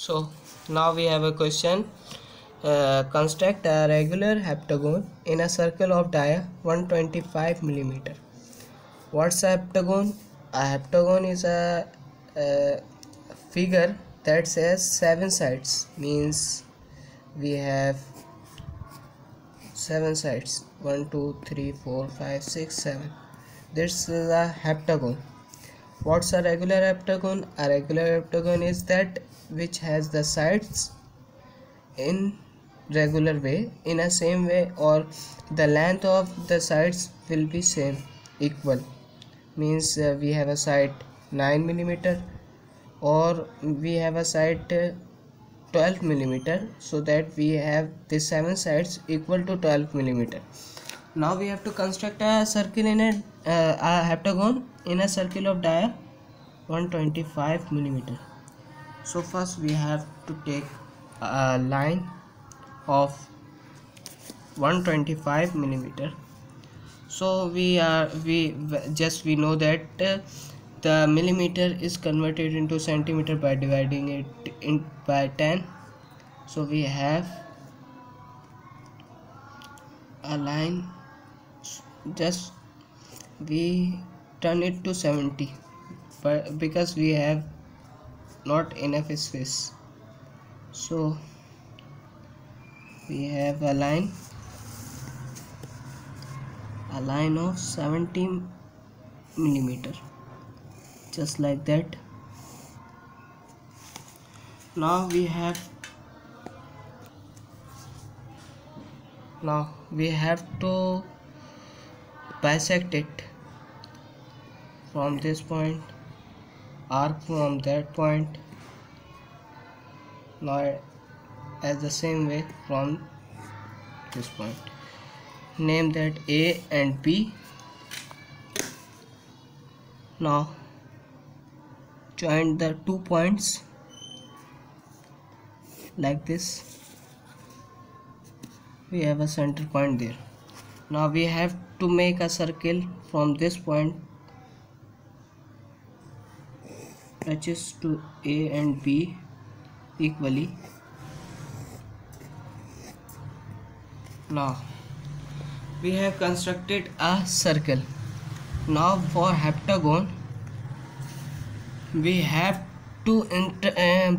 So now we have a question. Construct a regular heptagon in a circle of dia 125 millimeter. What's a heptagon? A heptagon is a figure that says 7 sides. Means we have 7 sides. 1, 2, 3, 4, 5, 6, 7. This is a heptagon. What's a regular heptagon? A regular heptagon is that which has the sides in regular way in a same way, or the length of the sides will be same equal. Means we have a side 9 millimeter, or we have a side 12 millimeter, so that we have the 7 sides equal to 12 millimeter. Now we have to construct a circle in a heptagon in a circle of dia 125 millimeter. So first we have to take a line of 125 millimeter. So we know that the millimeter is converted into centimeter by dividing it in by 10. So we have a line, just we turn it to 70, but because we have not enough space, so we have a line of 70 millimeter, just like that. Now we have to bisect it from this point, arc from that point, now as the same way from this point. Name that A and B. Now join the 2 points like this. We have a center point there. Now we have to make a circle from this point, touches to A and B equally. Now we have constructed a circle. Now for heptagon we have to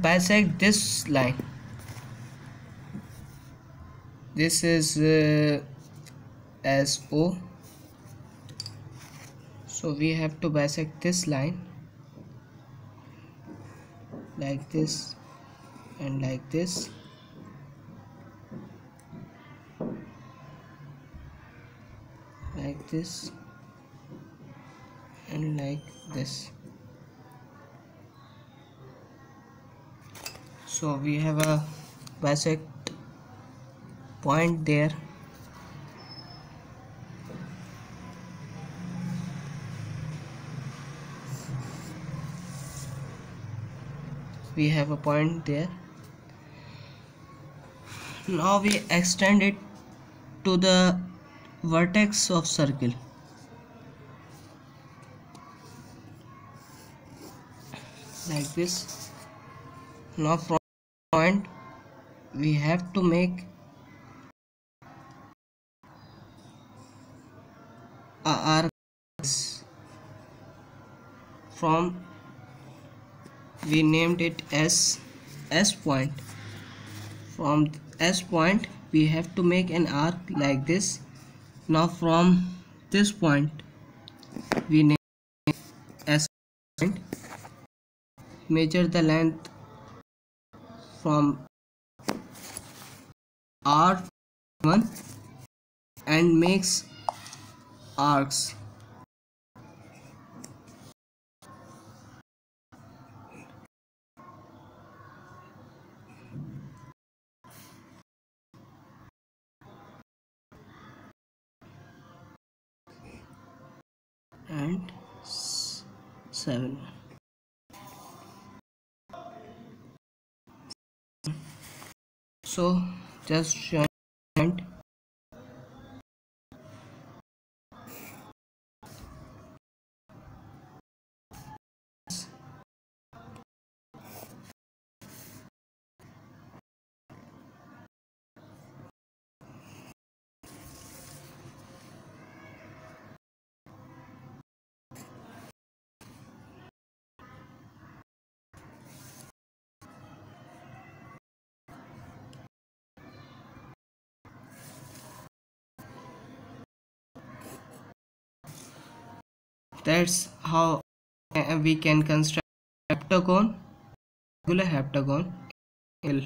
bisect this line. This is as O, so we have to bisect this line like this and like this, like this and like this. So we have a bisect point there. We have a point there. Now we extend it to the vertex of circle like this. Now from point we have to make a arc from, we named it as S point. From S point we have to make an arc like this. Now from this point we name S point. Measure the length from R1 and makes arcs. And 7. So just join That's how we can construct heptagon, regular heptagon L.